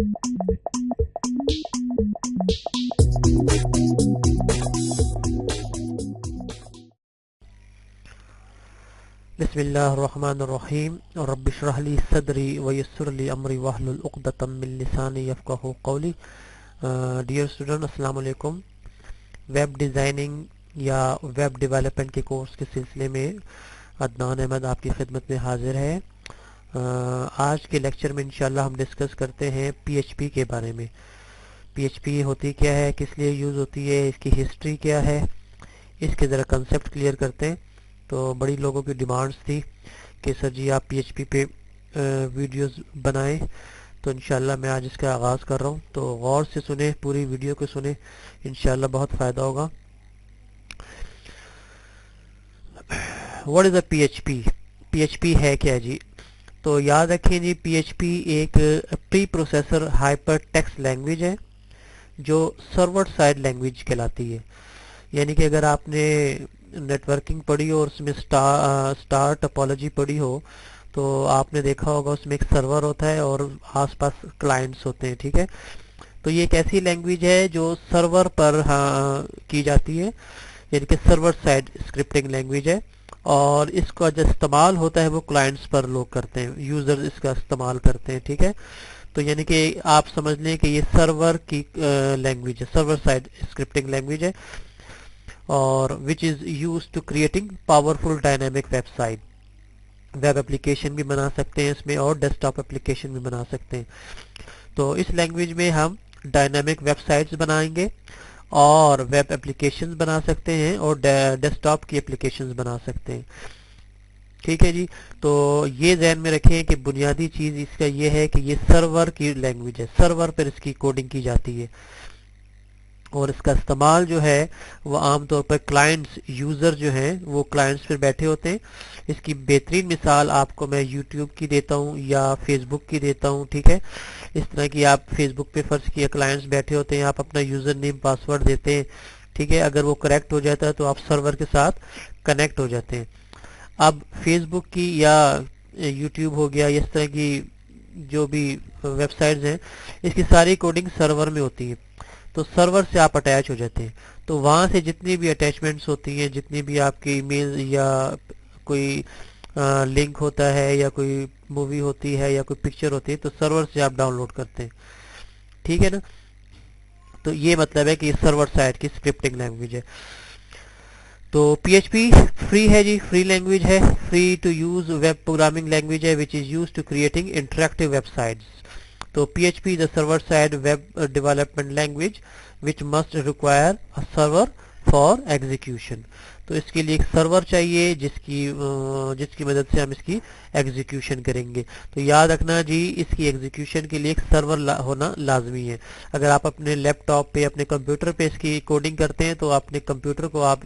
بسم اللہ الرحمن الرحیم رب اشرح لی صدری ویسر لی امری واحلل عقدۃ من لسانی یفقہوا قولی. ڈیئر اسٹوڈنٹ، السلام علیکم. ویب ڈیزائننگ یا ویب ڈیولپمنٹ کے کورس کے سلسلے میں عدنان احمد آپ کی خدمت میں حاضر ہے. آج کے لیکچر میں انشاءاللہ ہم ڈسکس کرتے ہیں پی ایچ پی کے بارے میں. پی ایچ پی ہوتی کیا ہے، کس لیے یوز ہوتی ہے، اس کی ہسٹری کیا ہے، اس کے ذرا کنسیپٹ کلیئر کرتے ہیں. تو بڑی لوگوں کی ڈیمانڈس تھی کہ سر جی آپ پی ایچ پی پہ ویڈیوز بنائیں، تو انشاءاللہ میں آج اس کا آغاز کر رہا ہوں. تو غور سے سنیں، پوری ویڈیو کو سنیں، انشاءاللہ بہت فائدہ ہوگا. What is A P H P? P H P ہے کیا جی؟ تو یاد رکھیں جی، پی ایچ پی ایک پری پروسیسر ہائپر ٹیکسٹ لینگویج ہے جو سرور سائڈ لینگویج کہلاتی ہے. یعنی کہ اگر آپ نے نیٹ ورکنگ پڑھی ہو اور اس میں اسٹار ٹپولوجی پڑھی ہو تو آپ نے دیکھا ہوگا اس میں ایک سرور ہوتا ہے اور آس پاس کلائنٹس ہوتے ہیں. ٹھیک ہے، تو یہ ایک ایسی لینگویج ہے جو سرور پر کی جاتی ہے، یعنی کہ سرور سائڈ اسکرپٹنگ لینگویج ہے، اور اس کا جو استعمال ہوتا ہے وہ کلائنٹس پر لوگ کرتے ہیں، یوزر اس کا استعمال کرتے ہیں. ٹھیک ہے، تو یعنی کہ آپ سمجھ لیں کہ یہ سرور کی لینگویج ہے، سرور سائڈ اسکرپٹنگ لینگویج ہے، اور which is used to creating powerful dynamic website. Web application بھی بنا سکتے ہیں اس میں اور ڈیسک ٹاپ اپلیکیشن بھی بنا سکتے ہیں. تو اس لینگویج میں ہم ڈائنامک ویب سائٹس بنائیں گے اور ویب اپلیکیشنز بنا سکتے ہیں اور ڈیسک ٹاپ کی اپلیکیشنز بنا سکتے ہیں. ٹھیک ہے جی، تو یہ ذہن میں رکھیں کہ بنیادی چیز اس کا یہ ہے کہ یہ سرور کی لینگویج ہے، سرور پر اس کی کوڈنگ کی جاتی ہے، اور اس کا استعمال جو ہے وہ عام طور پر کلائنٹس، یوزر جو ہیں وہ کلائنٹس پر بیٹھے ہوتے ہیں. اس کی بہترین مثال آپ کو میں یوٹیوب کی دیتا ہوں یا فیس بک کی دیتا ہوں. ٹھیک ہے، اس طرح کی آپ فیس بک پہ فرض کیا کلائنٹس بیٹھے ہوتے ہیں، آپ اپنا یوزر نیم پاسورڈ دیتے ہیں. ٹھیک ہے، اگر وہ کریکٹ ہو جاتا ہے تو آپ سرور کے ساتھ کنیکٹ ہو جاتے ہیں. اب فیس بک کی یا یوٹیوب ہو گیا، اس طرح کی جو بھی ویب سائٹس ہیں، اس کی ساری کوڈنگ سرور میں ہوتی ہے، تو سرور سے آپ اٹیچ ہو جاتے ہیں. تو وہاں سے جتنی بھی اٹیچمنٹس ہوتی ہیں، جتنی بھی آپ کی ای میل یا کوئی لنک ہوتا ہے یا کوئی مووی ہوتی ہے یا کوئی پکچر ہوتی ہے، تو سرور سے آپ ڈاؤن لوڈ کرتے ہیں. ٹھیک ہے نا، تو یہ مطلب ہے کہ یہ سرور سائڈ کی اسکرپٹنگ لینگویج ہے. تو پی ایچ پی فری ہے جی، فری لینگویج ہے، free to use web programming language ہے which is use to creating interactive web sites. تو P H P is a server side web development language which must require a server for execution. تو اس کے لیے ایک سرور چاہیے جس کی مدد سے ہم اس کی ایگزیکیوشن کریں گے. تو یاد رکھنا جی، اس کی ایگزیکیوشن کے لیے ایک سرور ہونا لازمی ہے. اگر آپ اپنے لیپ ٹاپ پہ، اپنے کمپیوٹر پہ اس کی کوڈنگ کرتے ہیں تو اپنے کمپیوٹر کو آپ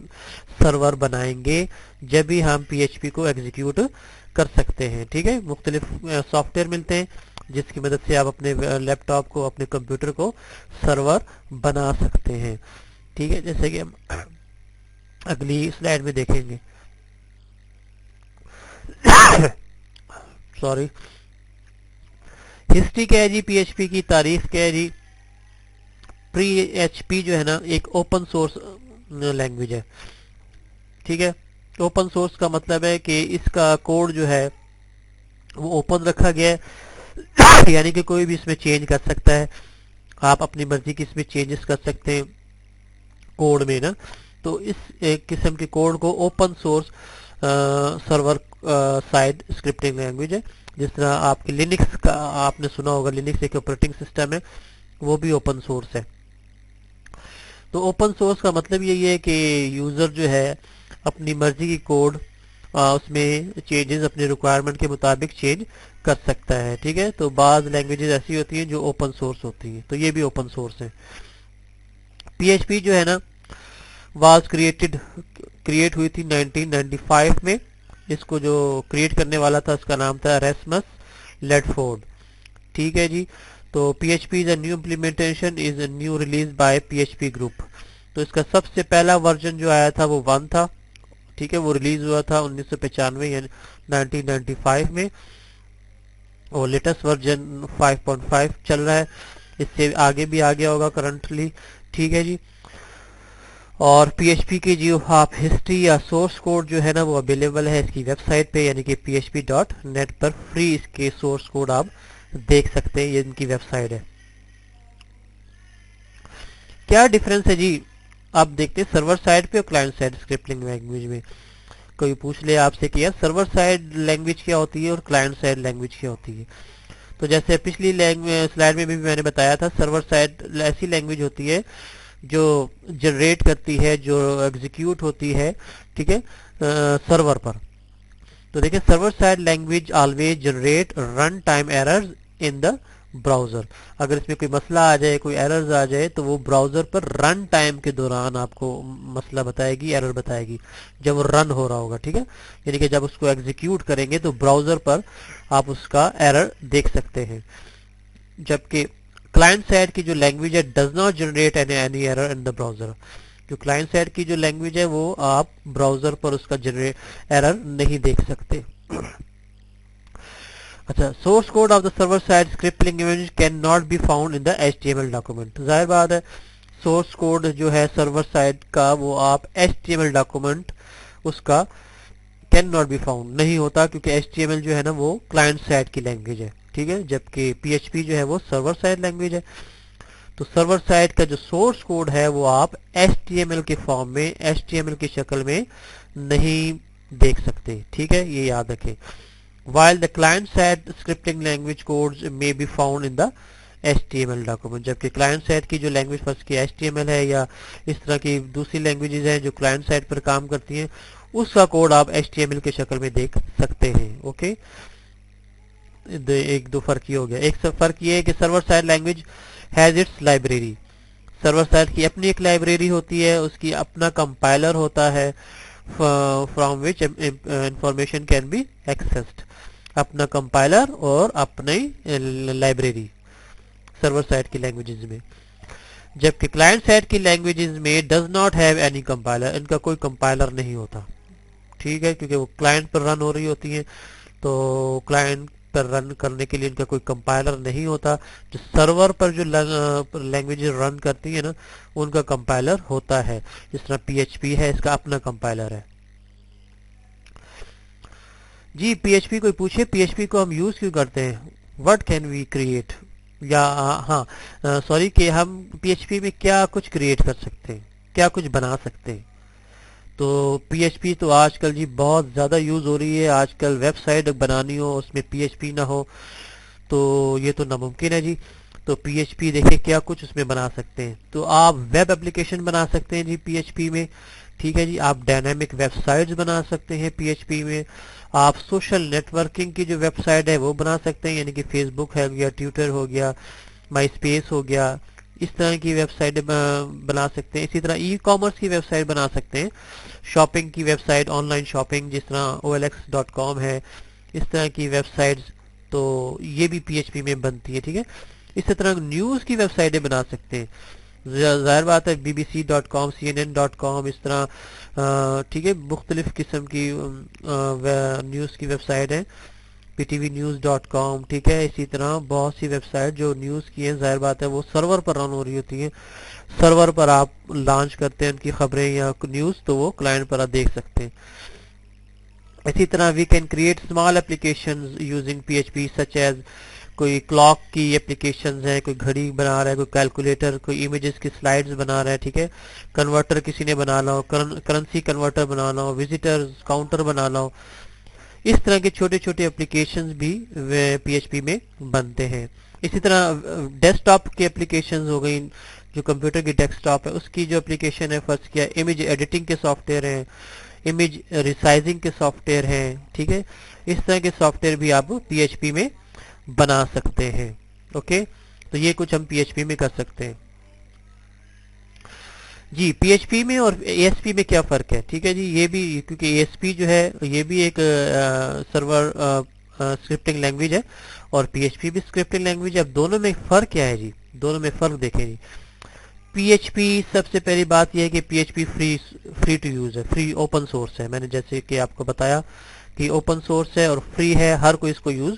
سرور بنائیں گے جب بھی ہم پی ایچ پی کو ایگزیکیوٹ کر سکتے ہیں. ٹھیک ہے، مختلف سافٹ ویئر ملتے ہیں جس کی مدد سے آپ اپنے لیپ ٹاپ کو، اپنے کمپیوٹر کو سرور بنا سکتے ہیں. ٹھیک ہے، جیسے کہ ہم اگلی سلائیڈ میں دیکھیں گے. سوری، ہسٹری کیا ہے جی پی ایچ پی کی، تاریخ کیا ہے جی. پری ایچ پی جو ہے نا ایک اوپن سورس لینگویج ہے. ٹھیک ہے، اوپن سورس کا مطلب ہے کہ اس کا کوڈ جو ہے وہ اوپن رکھا گیا ہے، یعنی کہ کوئی بھی اس میں چینج کر سکتا ہے، آپ اپنی مرضی کی اس میں چینجز کر سکتے ہیں کوڈ میں نا. تو اس ایک قسم کے کوڈ کو open source server side scripting language ہے. جس طرح آپ کے لینکس کا آپ نے سنا ہوگا، لینکس ایک آپریٹنگ سسٹم ہے، وہ بھی اوپن سورس ہے. تو اوپن سورس کا مطلب یہی ہے کہ یوزر جو ہے اپنی مرضی کی کوڈ اس میں چینجز اپنے ریکوائرمنٹ کے مطابق چینج کر سکتا ہے. ٹھیک ہے، تو بعض لینگویجز ایسی ہوتی ہیں جو اوپن سورس ہوتی ہیں، تو یہ بھی اوپن سورس ہے. پی ایچ پی جو ہے نا واز کریٹ ہوئی تھی 1995 میں. اس کو جو کریٹ کرنے والا تھا اس کا نام تھا ریسمس لیڈفورڈ. ٹھیک ہے جی، تو P H P is a new implementation is a new release by P H P group. تو اس کا سب سے پہلا ورژن جو آیا تھا وہ 1 تھا. ٹھیک ہے، وہ ریلیز ہوا تھا 1995 یعنی 1995 میں. اور لیٹسٹ ورژن 5.5 چل رہا ہے, اس سے آگے بھی آ گیا ہوگا کرنٹلی. ٹھیک ہے جی. اور پی ایچ پی کی جو آپ ہسٹری یا سورس کوڈ جو ہے نا وہ اویلیبل ہے اس کی ویب سائٹ پہ, یعنی کہ php.net پر فری اس کے سورس کوڈ آپ دیکھ سکتے ہیں. یہ ان کی ویب سائٹ ہے. کیا ڈیفرنس ہے جی, آپ دیکھتے ہیں سرور سائڈ پہ اور کلائنٹ سائڈ اسکرپٹنگ لینگویج میں. کوئی پوچھ لے آپ سے کہ یار سرور سائڈ لینگویج کیا ہوتی ہے اور کلائنٹ سائڈ لینگویج کیا ہوتی ہے, تو جیسے پچھلی سلائڈ میں بھی میں نے بتایا تھا, سرور سائڈ ایسی لینگویج ہوتی ہے جو جنریٹ کرتی ہے, جو ایگزیکیوٹ ہوتی ہے, ٹھیک ہے, سرور پر. تو دیکھیں server side language always generate run time errors in the browser. اگر اس میں کوئی مسئلہ آ جائے, کوئی ایررز آ جائے, تو وہ براؤزر پر رن ٹائم کے دوران آپ کو مسئلہ بتائے گی, ایرر بتائے گی, جب وہ رن ہو رہا ہوگا. ٹھیک ہے, یعنی کہ جب اس کو ایگزیکیوٹ کریں گے تو براؤزر پر آپ اس کا ایرر دیکھ سکتے ہیں. جبکہ کلائنٹ سائڈ کی جو لینگویج ہے does not generate any error in the browser. جو کلائنٹ سائڈ کی جو لینگویج ہے وہ آپ براؤزر پر اس کا ایرر نہیں دیکھ سکتے. اچھا, source code of the server side script language can not be found in the HTML document. ظاہر بات ہے سورس کوڈ جو ہے سرور سائڈ کا وہ آپ HTML ڈاکومنٹ اس کا کین ناٹ بی فاؤنڈ نہیں ہوتا, کیونکہ HTML جو ہے نا وہ کلائنٹ سائڈ کی لینگویج ہے. ٹھیک ہے, جبکہ PHP جو ہے وہ سرور سائڈ لینگویج ہے. تو سرور سائڈ کا جو سورس کوڈ ہے وہ آپ HTML کے فارم میں, HTML کی شکل میں نہیں دیکھ سکتے. ٹھیک ہے, یہ یاد رکھیں. while the client side scripting language codes may be found in the HTML document. جبکہ کلائنٹ سائڈ کی جو لینگویج فرض کی HTML ہے یا اس طرح کی دوسری لینگویجز ہیں جو کلائنٹ سائڈ پر کام کرتی ہیں, اس کا کوڈ آپ HTML کی شکل میں دیکھ سکتے ہیں. اوکے, ایک دو فرق یہ ہو گیا. ایک فرق یہ ہے کہ server side language has its library. Server side کی اپنی ایک لائبریری ہوتی ہے, اس کی اپنا کمپائلر ہوتا ہے from which information can be accessed. اپنا کمپائلر اور اپنی لائبریری سرور سائڈ کی لینگویجز میں. جبکہ کلائنٹ سائڈ کی لینگویجز میں does not have any compiler, ان کا کوئی کمپائلر نہیں ہوتا. ٹھیک ہے, کیونکہ وہ کلائنٹ پر رن ہو رہی ہوتی ہیں, تو کلائنٹ پر رن کرنے کے لیے ان کا کوئی کمپائلر نہیں ہوتا. جو سرور پر جو لینگویج رن کرتی ہیں نا ان کا کمپائلر ہوتا ہے. جس طرح PHP ہے, اس کا اپنا کمپائلر ہے. جی PHP کوئی پوچھے PHP کو ہم یوز کیوں کرتے ہیں, what can we create, یا ہاں سوری کہ ہم PHP میں کیا کچھ کریٹ کر سکتے ہیں, کیا کچھ بنا سکتے ہیں. تو PHP تو آج کل جی بہت زیادہ یوز ہو رہی ہے. آج کل ویب سائٹ بنانی ہو اس میں PHP نہ ہو تو یہ تو ناممکن ہے جی. تو PHP دیکھیں کیا کچھ اس میں بنا سکتے ہیں. تو آپ ویب اپلیکیشن بنا سکتے ہیں جی PHP میں. ٹھیک ہے جی, آپ ڈائنامک ویب سائٹس بنا سکتے ہیں PHP میں. آپ سوشل نیٹ ورکنگ کی جو ویب سائٹ ہے وہ بنا سکتے ہیں, یعنی کہ فیس بک ہے گیا, ٹویٹر ہو گیا, مائی اسپیس ہو گیا, اس طرح کی ویب سائٹ بنا سکتے ہیں. اسی طرح ای کامرس کی ویب سائٹ بنا سکتے ہیں, شاپنگ کی website, online shopping جس طرح OLX.com ہے, اس طرح کی ویب سائٹس تو یہ بھی PHP میں بنتی ہے. ٹھیک ہے, اسی طرح نیوز کی ویب سائٹیں بنا سکتے ہیں. ظاہر بات ہے BBC.com, CNN.com, اس طرح ٹھیک ہے مختلف قسم کی نیوز کی ویب سائٹ ہیں, PTVnews.com. ٹھیک ہے, اسی طرح بہت سی ویب سائٹ جو نیوز کی ہیں, ظاہر بات ہے وہ سرور پر رن ہو رہی ہوتی ہیں. سرور پر آپ لانچ کرتے ہیں ان کی خبریں یا نیوز, تو وہ کلائنٹ پر آپ دیکھ سکتے ہیں. اسی طرح we can create small applications using PHP such as کوئی کلاک کی اپلیکیشنز ہیں, کوئی گھڑی بنا رہا ہے, کوئی کیلکولیٹر, کوئی امیجز کی سلائیڈز بنا رہا ہے. ٹھیک ہے, کنورٹر کسی نے بنانا ہو, کرنسی کنورٹر بنانا ہو, وزٹرز کاؤنٹر بنانا ہو, اس طرح کے چھوٹے چھوٹے اپلیکیشنز بھی PHP میں بنتے ہیں. اسی طرح ڈیسک ٹاپ کی اپلیکیشنز ہو گئی, جو کمپیوٹر کی ڈیسک ٹاپ ہے اس کی جو اپلیکیشن ہے, فرض کیا امیج ایڈیٹنگ کے سافٹ ویئر ہیں, امیج ریسائزنگ کے سافٹ ویئر ہیں. ٹھیک ہے, اس طرح کے سافٹ ویئر بھی آپ PHP میں بنا سکتے ہیں. اوکے, تو یہ کچھ ہم PHP میں کر سکتے ہیں. جی PHP میں اور ASP میں کیا فرق ہے. ٹھیک ہے جی, یہ بھی کیونکہ ASP جو ہے یہ بھی ایک سرور اسکرپٹنگ لینگویج ہے اور PHP بھی اسکرپٹنگ لینگویج ہے. اب دونوں میں فرق کیا ہے جی, دونوں میں فرق دیکھیں جی. PHP سب سے پہلی بات یہ ہے کہ PHP فری ٹو یوز ہے, فری اوپن سورس ہے. میں نے جیسے کہ آپ کو بتایا کہ اوپن سورس ہے اور فری ہے, ہر کوئی اس کو use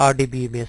RDBMS,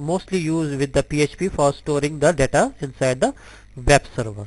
mostly used with the PHP for storing the data inside the web server,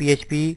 PHP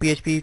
PHP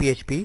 PHP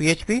PHP,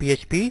PHP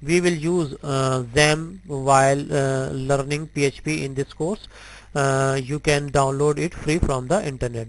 We will use them while learning PHP in this course. You can download it free from the internet.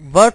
What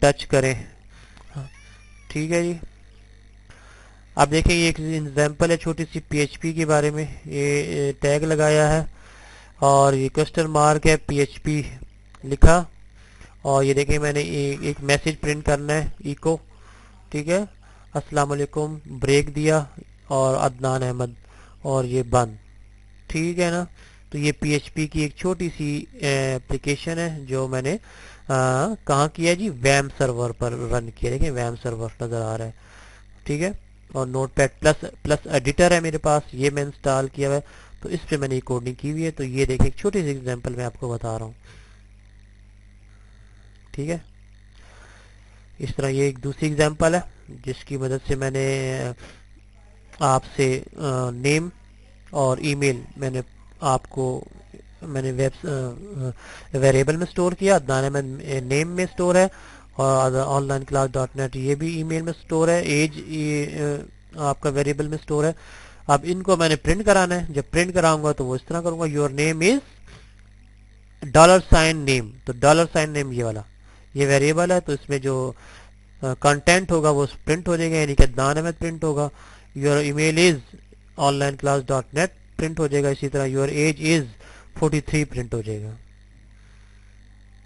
touch کریں. ٹھیک ہے جی. اب دیکھیں یہ ایک example ہے چھوٹی سی پی H پی کے بارے میں. یہ ٹیگ لگایا ہے اور یہ کوسچن مارک ہے, پی ایچ پی لکھا, اور یہ دیکھیں میں نے ایک میسج پرنٹ کرنا ہے ایکو. ٹھیک ہے, السلام علیکم بریک دیا اور عدنان احمد, اور یہ بند. ٹھیک ہے نا. تو یہ پی ایچ پی کی ایک چھوٹی سی اپلیکیشن ہے جو میں نے کہاں کیا جی, ویم سرور پر رن کیا. دیکھیں ویم سرور نظر آ رہا ہے. ٹھیک ہے, اور نوٹ پیڈ پلس ایڈیٹر ہے میرے پاس, یہ میں انسٹال کیا ہوا ہے. تو اس پہ میں نے کوڈنگ کی ہوئی ہے. تو یہ دیکھیں ایک چھوٹی سی ایگزامپل میں آپ کو بتا رہا ہوں. ٹھیک ہے, اس طرح یہ ایک دوسری ایگزامپل ہے جس کی مدد سے میں نے آپ سے نیم اور ای میل میں نے آپ کو میں نے ویریبل میں سٹور کیا. عدنان احمد نیم میں سٹور ہے, اور online class dot net یہ بھی ای میل میں سٹور ہے. ایج آپ کا ویریبل میں سٹور ہے. اب ان کو میں نے پرنٹ کرانا ہے. جب پرنٹ کراؤں گا تو وہ اس طرح کروں گا, your name is dollar sign name. تو ڈالر سائن نیم یہ والا یہ ویریبل ہے, تو اس میں جو کنٹینٹ ہوگا وہ پرنٹ ہو جائے گا, یعنی کہ عدنان احمد پرنٹ ہوگا. Your email is online class dot net print ہو جائے گا. اسی طرح یور ایج از 43 پرنٹ ہو جائے گا.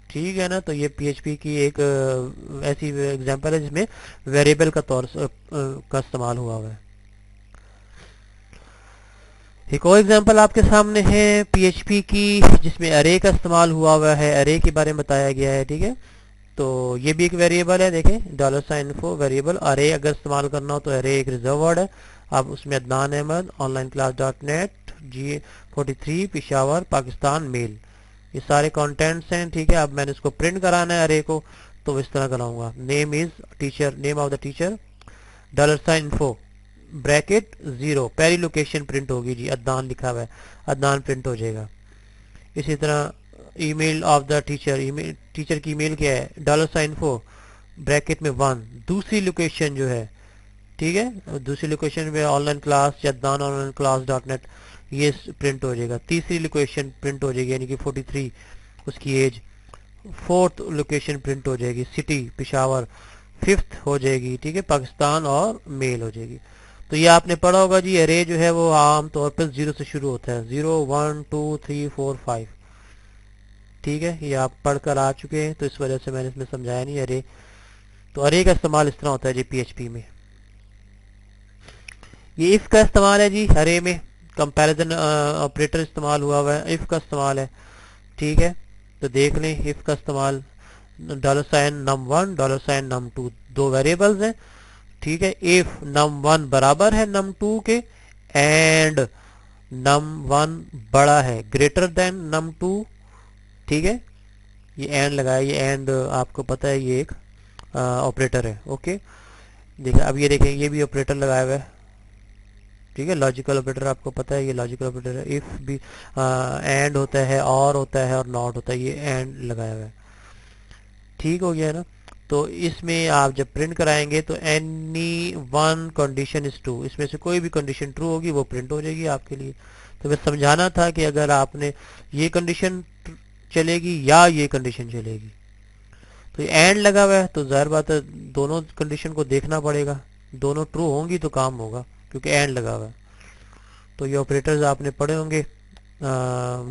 ٹھیک ہے نا. تو یہ پی ایچ پی کی ایک ایسی ایگزامپل ہے جس میں ویریبل کا طور کا استعمال ہوا ہوا ہے. ایک اور ایگزامپل آپ کے سامنے ہے پی ایچ پی کی جس میں ارے کا استعمال ہوا ہوا ہے. ارے کے بارے میں بتایا گیا ہے. ٹھیک ہے, تو یہ بھی ایک ویریبل ہے. دیکھیں ڈالر سائن انفو ویریبل ارے اگر استعمال کرنا ہو تو ارے ایک ریزرو ورڈ ہے. اب اس میں Adnan Ahmed online class dot net جی 43 پشاور پاکستان میل یہ سارے کانٹینٹس ہیں. ٹھیک ہے, اب میں نے اس کو پرنٹ کرانا ہے ارے کو, تو اس طرح کراؤں گا. Name is teacher, name of the teacher dollar sign info bracket 0 پہلی لوکیشن پرنٹ ہوگی جی, عدنان لکھا ہوا ہے, عدنان پرنٹ ہو جائے گا. اسی طرح ای میل آف دا ٹیچر, ٹیچر کی ای میل کیا ہے, ڈالر سائن انفو بریکٹ میں 1 دوسری لوکیشن جو ہے. ٹھیک ہے, دوسری لوکیشن میں آن لائن کلاس یا Adnan online class dot net یہ پرنٹ ہو جائے گا. تیسری لوکیشن پرنٹ ہو جائے گی یعنی کہ 43 اس کی ایج. فورتھ لوکیشن پرنٹ ہو جائے گی سٹی پشاور. ففتھ ہو جائے گی ٹھیک ہے پاکستان اور میل ہو جائے گی. تو یہ آپ نے پڑھا ہوگا جی, ارے جو ہے وہ عام طور پر 0 سے شروع ہوتا ہے, 0 1 2 3 4 5. ٹھیک ہے, یہ آپ پڑھ کر آ چکے ہیں, تو اس وجہ سے میں نے اس میں سمجھایا نہیں ارے. تو ارے کا استعمال اس طرح ہوتا ہے جی پی ایچ پی میں. یہ اف کا استعمال ہے جی ارے میں, کمپیریزن آپریٹر استعمال ہوا ہوا ہے, اف کا استعمال ہے. ٹھیک ہے, تو دیکھ لیں اف کا استعمال. Dollar sign num1 dollar sign num2 دو ویریبلز ہیں. ٹھیک ہے, اف num1 برابر ہے num2 کے اینڈ num1 بڑا ہے گریٹر دین num2. ٹھیک ہے, یہ اینڈ لگایا, یہ اینڈ آپ کو پتہ ہے یہ ایک آپریٹر ہے. اوکے, دیکھیں اب یہ دیکھیں یہ بھی آپریٹر لگایا ہوا ہے. ٹھیک ہے, لاجیکل آپریٹر آپ کو پتہ ہے یہ لاجیکل آپریٹر ہے. اف بھی اینڈ ہوتا ہے, اور ہوتا ہے, اور ناٹ ہوتا ہے, یہ اینڈ لگایا ہوا ہے. ٹھیک ہو گیا ہے نا. تو اس میں آپ جب پرنٹ کرائیں گے تو any one condition is true, اس میں سے کوئی بھی کنڈیشن ٹرو ہوگی وہ پرنٹ ہو جائے گی آپ کے لیے. تو بس سمجھانا تھا کہ اگر آپ نے یہ کنڈیشن چلے گی یا یہ کنڈیشن چلے گی. تو یہ اینڈ لگا ہوا ہے تو ظاہر بات ہے دونوں کنڈیشن کو دیکھنا پڑے گا, دونوں ٹرو ہوں گی تو کام ہوگا کیونکہ اینڈ لگا ہوا ہے. تو یہ آپریٹرز آپ نے پڑھے ہوں گے,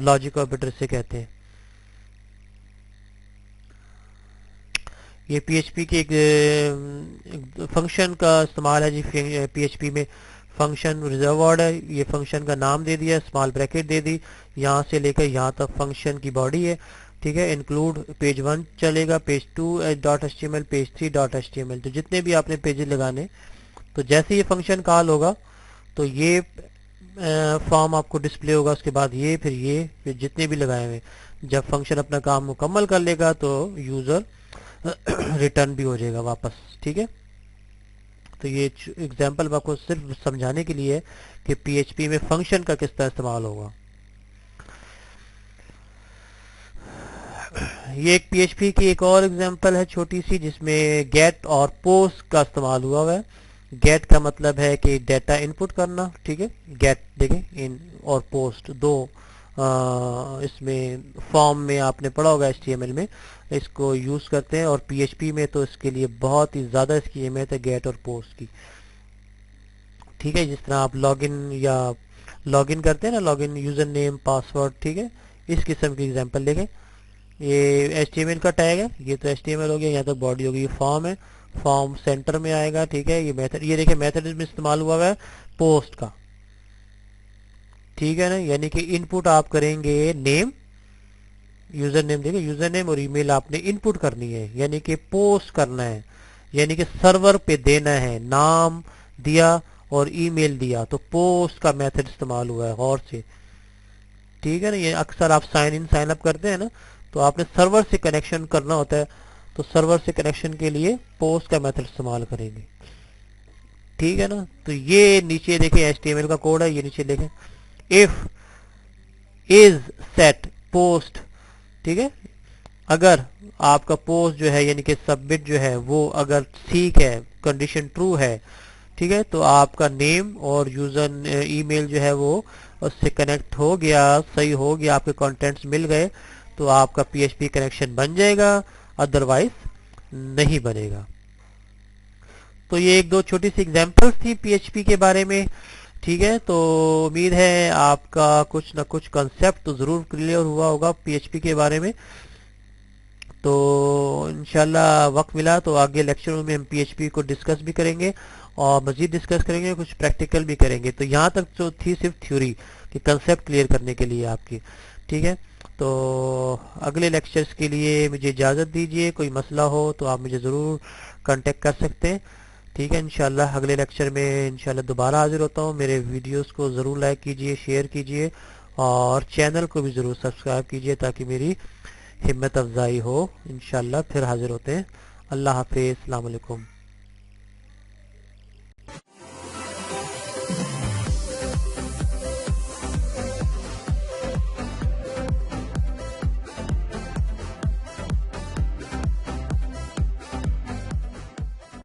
لاجک آپریٹر سے کہتے ہیں. یہ پی ایچ پی کے ایک فنکشن کا استعمال ہے جی پی ایچ پی میں. فنکشن ریزرو ورڈ ہے, یہ فنکشن کا نام دے دیا, اسمال بریکٹ دے دی, یہاں سے لے کر یہاں تک فنکشن کی باڈی ہے. ٹھیک ہے, انکلوڈ پیج 1 چلے گا, page 2 dot H T M L, page 3 dot H T M L. تو جتنے بھی آپ نے پیجز لگانے, تو جیسے یہ فنکشن کال ہوگا تو یہ فارم آپ کو ڈسپلے ہوگا. اس کے بعد یہ پھر جتنے بھی لگائے ہوئے, جب فنکشن اپنا کام مکمل کر لے گا تو یوزر ریٹرن بھی ہو جائے گا واپس. ٹھیک ہے, تو یہ ایگزامپل آپ کو صرف سمجھانے کے لیے ہے کہ پی ایچ پی میں فنکشن کا کس طرح استعمال ہوگا. یہ ایک پی ایچ پی کی ایک اور ایگزامپل ہے چھوٹی سی جس میں گیٹ اور پوسٹ کا استعمال ہوا ہوا ہے. گیٹ کا مطلب ہے کہ ڈیٹا ان پٹ کرنا. ٹھیک ہے, گیٹ دیکھیں ان اور پوسٹ دو اس میں فارم میں آپ نے پڑھا ہوگا HTML میں اس کو یوز کرتے ہیں، اور PHP میں تو اس کے لیے بہت ہی زیادہ اس کی اہمیت ہے گیٹ اور پوسٹ کی. ٹھیک ہے، جس طرح آپ لاگ ان کرتے ہیں نا، log in user name password, ٹھیک ہے، اس قسم کی ایگزامپل دیکھیں. یہ HTML کا ٹیگ ہے، یہ تو HTML ہو گیا، یہاں تو باڈی ہوگی، یہ فارم ہے، فارم سینٹر میں آئے گا. ٹھیک ہے، یہ میتھڈ، یہ دیکھیں میتھڈ میں استعمال ہوا ہے پوسٹ کا. ٹھیک ہے نا، یعنی کہ ان پٹ آپ کریں گے نیم، یوزر نیم، دیکھیں یوزر نیم اور ای میل آپ نے ان پٹ کرنی ہے، یعنی کہ پوسٹ کرنا ہے، یعنی کہ سرور پہ دینا ہے. نام دیا اور ای میل دیا تو پوسٹ کا میتھڈ استعمال ہوا ہے، غور سے. ٹھیک ہے نا، یہ اکثر آپ سائن ان سائن اپ کرتے ہیں نا، تو آپ نے سرور سے کنیکشن کرنا ہوتا ہے، تو سرور سے کنیکشن کے لیے پوسٹ کا میتھڈ استعمال کریں گے. ٹھیک ہے نا، تو یہ نیچے دیکھیں HTML کا کوڈ ہے، یہ نیچے دیکھیں if is set post. ٹھیک ہے، اگر آپ کا پوسٹ جو ہے یعنی کہ سبمٹ جو ہے وہ اگر ٹھیک ہے، کنڈیشن ٹرو ہے، ٹھیک ہے، تو آپ کا نیم اور یوزر ای میل جو ہے وہ اس سے کنیکٹ ہو گیا، صحیح ہو گیا، آپ کے کانٹینٹس مل گئے، تو آپ کا PHP کنیکشن بن جائے گا، ادروائز نہیں بنے گا. تو یہ ایک دو چھوٹی سی ایگزامپلس تھی PHP کے بارے میں. ٹھیک ہے، تو امید ہے آپ کا کچھ نہ کچھ کنسیپٹ تو ضرور کلیئر ہوا ہوگا PHP کے بارے میں. تو انشاءاللہ وقت ملا تو آگے لیکچروں میں ہم PHP کو ڈسکس بھی کریں گے اور مزید ڈسکس کریں گے، کچھ پریکٹیکل بھی کریں گے. تو یہاں تک جو تھی صرف تھیوری کہ کنسیپٹ کلیئر کرنے کے لیے آپ کی. ٹھیک ہے، تو اگلے لیکچرز کے لیے مجھے اجازت دیجیے. کوئی مسئلہ ہو تو آپ مجھے ضرور کانٹیکٹ کر سکتے ہیں. ٹھیک ہے، انشاءاللہ اگلے لیکچر میں انشاءاللہ دوبارہ حاضر ہوتا ہوں. میرے ویڈیوز کو ضرور لائک کیجیے، شیئر کیجیے اور چینل کو بھی ضرور سبسکرائب کیجیے تاکہ میری ہمت افزائی ہو. انشاءاللہ پھر حاضر ہوتے ہیں. اللہ حافظ، السلام علیکم.